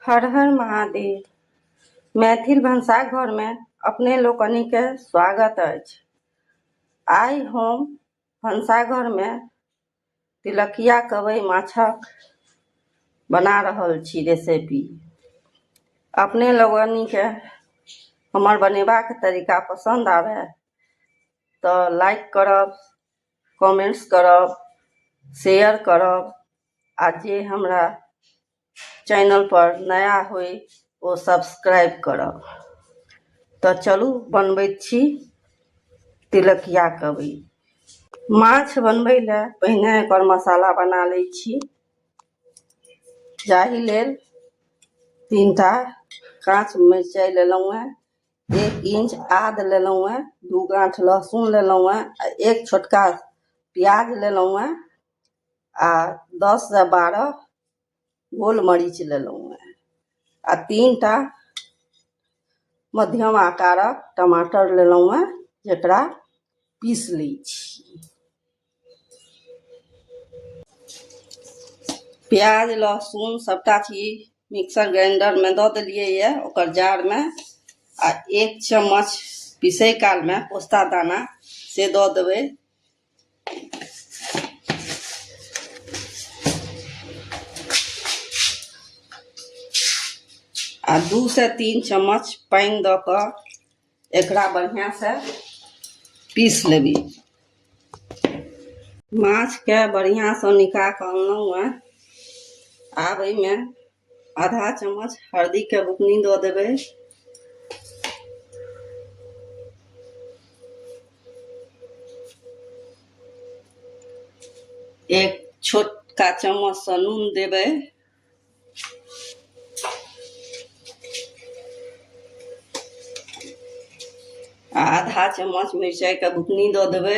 हर हर महादेव। मैथिल भनसाघर में अपने लोकनि के स्वागत अछि। आइ हम भनसाघर में तिलकिया कवई माछक बना रहल छी रेसिपी। अपने लोगनी के हमर बनेबाक तरीका पसंद आवे तो लाइक करब, कमेंट्स करब, शेयर करब आ जे हमरा चैनल पर नया होई वो सब्सक्राइब करब। तो चलू बनबैत छी तिलकिया कवई। माछ बनबै ले पहिने एकर मसाला बना लै छी। जाहि लेल 3टा काँच मिरचाई लेलहुँ हैं, 1 इंच आद लेलहुँ हैं, 2 गांठ लहसुन लेलहुँ हैं, 1 छोटका प्याज लेलहुँ हैं आ 10 से 12 गोल मरीच लेलहुँ हैं आ 3टा मध्यम आकारक टमाटर लेलहुँ हैं जेकरा पीस लै छी। प्याज लहसुन सबटा चीज मिक्सर ग्राइंडर में दऽ देलियै ये ओकर जार में आ 1 चम्मच पीसै काल में पोस्ता दाना से दऽ देबै। आ 2 से 3 चम्मच पानी दऽ कऽ एकरा बढ़िया से पीस लेबै। माछ के बढ़िया से निकाल कऽ अनलहुँ हैं। आब में आधा चम्मच हल्दी के बुकनी दऽ देबै। एक छोटका चम्मच से नून देबै। आधा चम्मच मिरचाई के बुकनी दऽ देबै।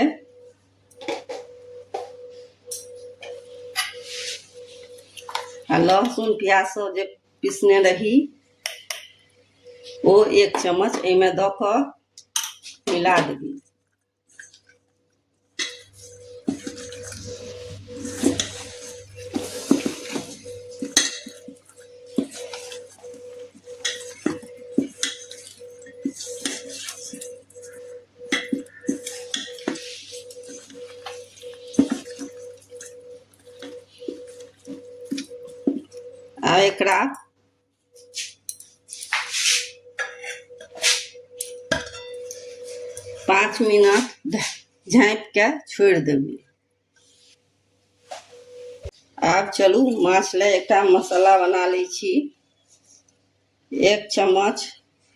आ लहसुन प्याज सब जे पीसने रही वो 1 चम्मच एमे दऽ कऽ मिला देबै। आ एकरा 5 मिनट झाँप के छोड़ देबै। आब चलू माछ ले एकटा मसाला बना लै छी। 1 चम्मच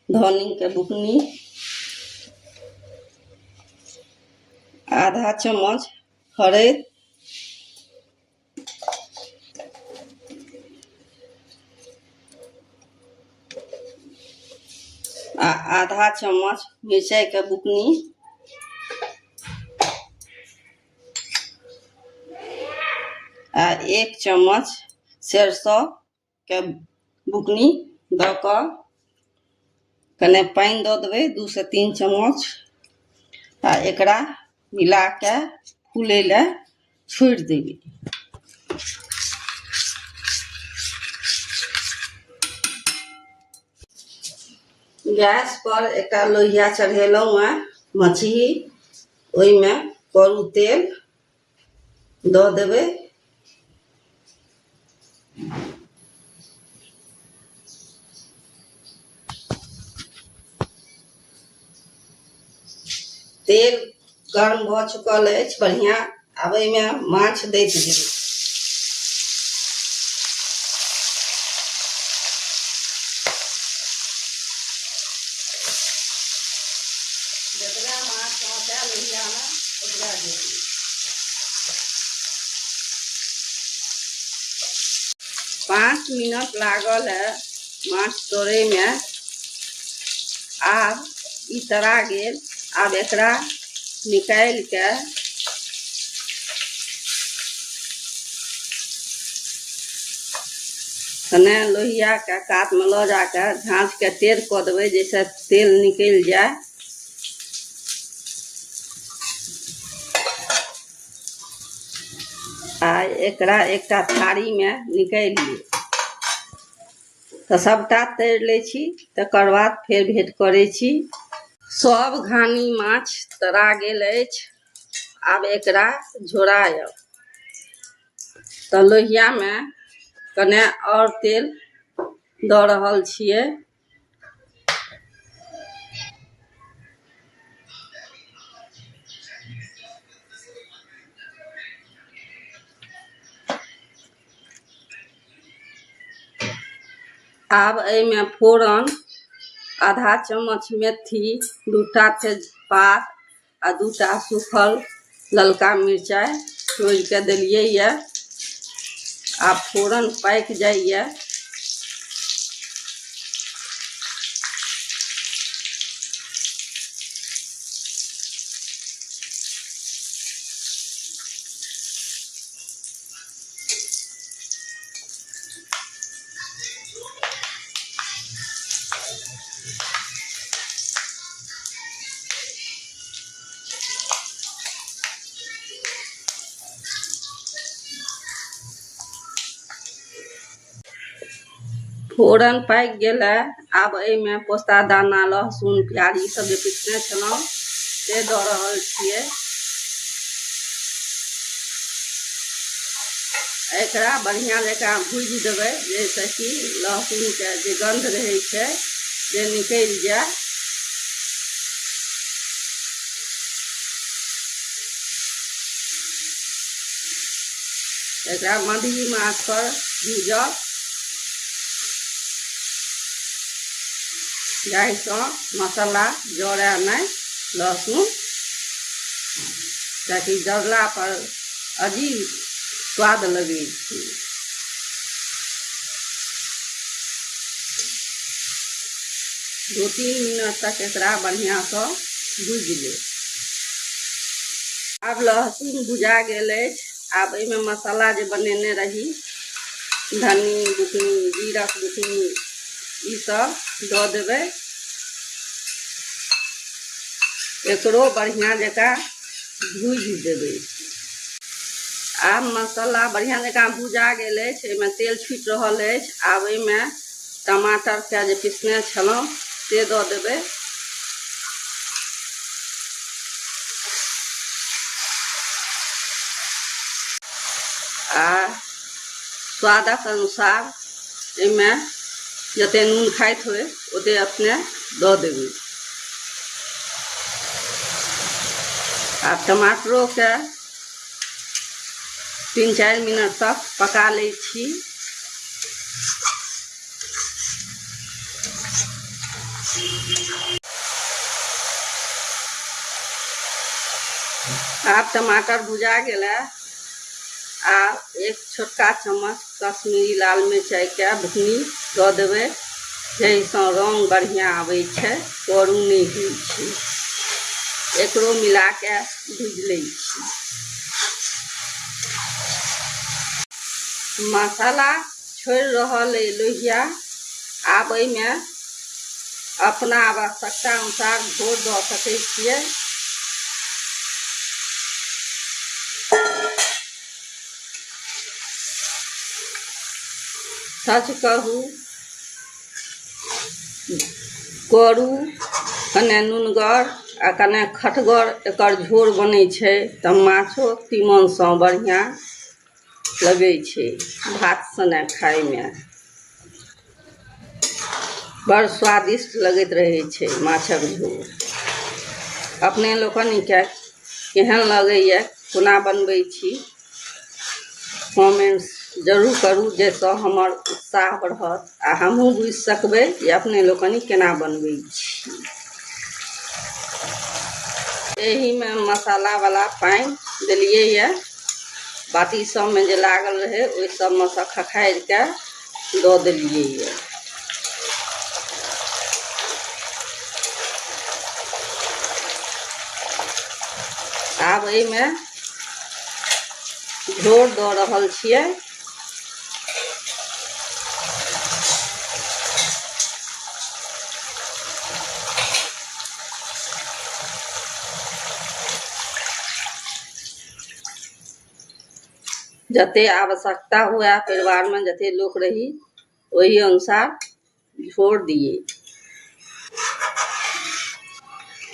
धनी के बुकनी, आधा चम्मच हरैद, आ आधा चम्मच मिरचाई के बुकनी, आ 1 चम्मच सरसों के बुकनी दऽ कऽ कने पानी दऽ देबै 2 से 3 चम्मच आ एकरा मिला के फूलै ले छोड़ देबै। गैस पर एक लोहिया चढ़ेलहुँ हैं मछली, ओहि में करू तेल दऽ देबै। तेल गर्म भऽ चुकल अछि बढ़िया। आब में माछ दैत जेबै। जतरा माछ काँचा लोहिया में ओकरा देबै। 5 मिनट लागल है माछ तोड़े में। आब ई तरा गेल। आब एकरा निकाल के कने लोहिया के कात में ल जाके झाँच के टेढ़ कऽ देबै जैसे तेल निकल जाए। आ एकरा एकटा थारी में निकाल लियो। तऽ सबटा तैर लै छी, तकर बाद फेर भेंट करै छी। सब घानी माछ तरा गेल अछि। आब एकरा झोरायब। तऽ लोहियामे कने और तेल दऽ रहल छियै। आब एहिमे फोरन आधा चम्मच मेथी, 2टा तेजपात आ 2टा सूखल ललका मिरचाइ तोड़ि के देलियै यऽ। आब फोरन पाकि जाइए। फोरन पाकि गेलै। आब एहिमे पोस्ता दाना, लहसुन, प्याज ई सब जे पीसने छलहुँ से दऽ रहल छियै। एकरा बढ़िआँ जकाँ भूजि देबै, जाहिसँ कि लहसुनके जे गन्ध रहै छै से निकलि जाय। एकरा मध्यम आँच पर भूजब, जाहिसँ मसाला जरय नहि लहसुन, कियाकि जरला पर अजीब स्वाद लगै छै। दो तीन मिनट तक एकरा बढ़िआँसँ भूजि लेब। आब लहसुन भुजा गेल अछि। आब एहिमे मसाला जे बनेने रही, धनी बुकनी, जीरक बुकनी, ई सब दऽ देबै। एकरो बढ़िआँ जकाँ भूजि देबै। आब मसाला बढ़िआँ जकाँ भुजा गेल अछि। एहिमे तेल छूटि रहल अछि। आब एहिमे टमाटरके जे पीसने छलहुँ से दऽ देबै। आ स्वादक अनुसार एहिमे जतेक नून खाइत होइ ओतेक अपने दऽ देबै। आब टमाटरोके 3-4 मिनट तक पका लै छी। आब टमाटर भुजा गेलै। आब 1 छोटका चम्मच कश्मीरी लाल मिरचाइके बुकनी दऽ देबै, जाहिसँ रङ्ग बढ़िआँ आबै छै, करू नहि होइ छै। एकरो मिला के भूजि लै छी। मसाला छोड़ि रहल अइ लोहिया। आब एहिमे अपना आवश्यकता अनुसार झोर दऽ सकै छियै। सच कहू, करू, कने नुनगर आ कने खटगर एकर झोर बनै छै तऽ माछो तीमनसँ बढ़िआँ लगै छै। भात सने खायमे बड़ स्वादिष्ट लगैत रहै छै माछक झोर। अपने लोकनिके केहन लगैए, कोना बनबै छी, कमेंट्स जरूर करू, जाहिसँ हमर उत्साह बढ़त आ हमहूँ बुझि सकबै जे अपने लोकनि केना बनबै छी। एहिमे मसालावला पानि देलियै यऽ। बाटी सबमे जे लागल रहै ओहि सबमे सँ खखारि के दऽ देलियै यऽ। आब एहिमे झोर दऽ रहल छियै। जते आवश्यकता हुए परिवारमे, जते लोक रही ओहि अनुसार झोर दिए।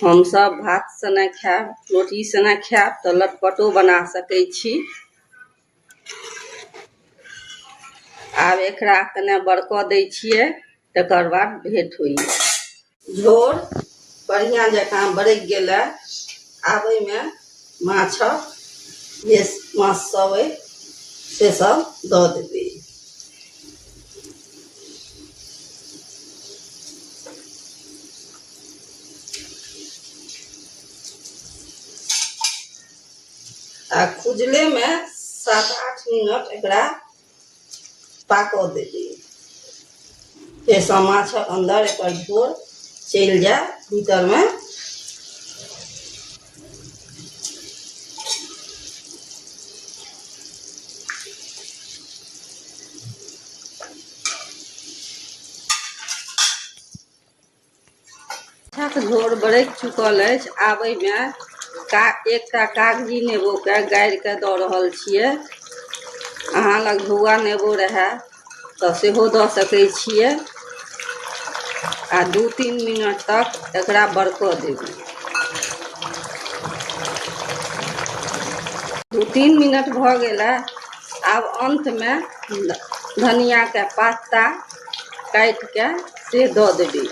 हम सब भात सने खाएब, रोटी सने खाएब तो लटपटो बना सकै छी। आब एकरा कने बड़कऽ दै छियै, तकर बाद भेंट होइए। झोर बढ़िया जकाँ बरकि गेलै। आब एहिमे माछक जे माछ सब अइ से सब दऽ देबै। आ खुजले में 7-8 मिनट एकरा पाकऽ देबै। जाहिसँ माछक अंदर एकर झोर चलि जाए भीतर में। माछक झोर बरकि चुकल अछि। आब एहिमे एकटा कागजी नेबोके गाड़िके दऽ रहल छियै। अहाँ लग झुआ नेबो रहै तऽ सेहो दऽ सकै छियै। आ 2-3 मिनट तक एकरा बरकऽ देबै। 2-3 मिनट भऽ गेलै। आब अंत में धनिया के पत्ता काटि के से दऽ देबै।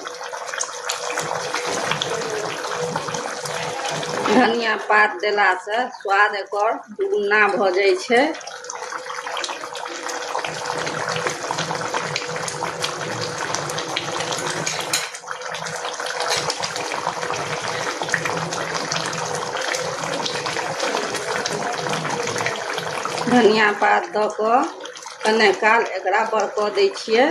धनिया पात देलासँ स्वाद एकर दुगुना भऽ जाइ छै। धनिया पात दऽ कऽ कने काल एकरा बरकऽ दै छियै।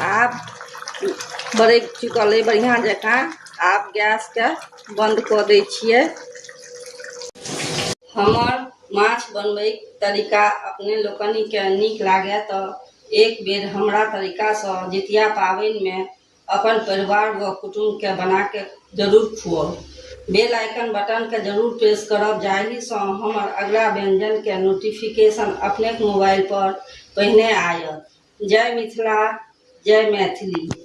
आब बरकि चुकल अइ बढ़िआँ जकाँ। आब गैसके बंद कऽ दै छियै। हमर माछ बनबैके तरीका अपने लोकनिके नीक लागै तऽ एक बेर हमरा तरीकासँ जितिया पाबनिमे अपन परिवार व कुटुम्बके बनाके जरूर खुआउ। बेल आइकन बटनके जरूर प्रेस करब, जाहिसँ हमर अगला व्यंजनके नोटिफिकेशन अपनेके मोबाइल पर पहिने आयत। जय मिथिला, जय मैथिली।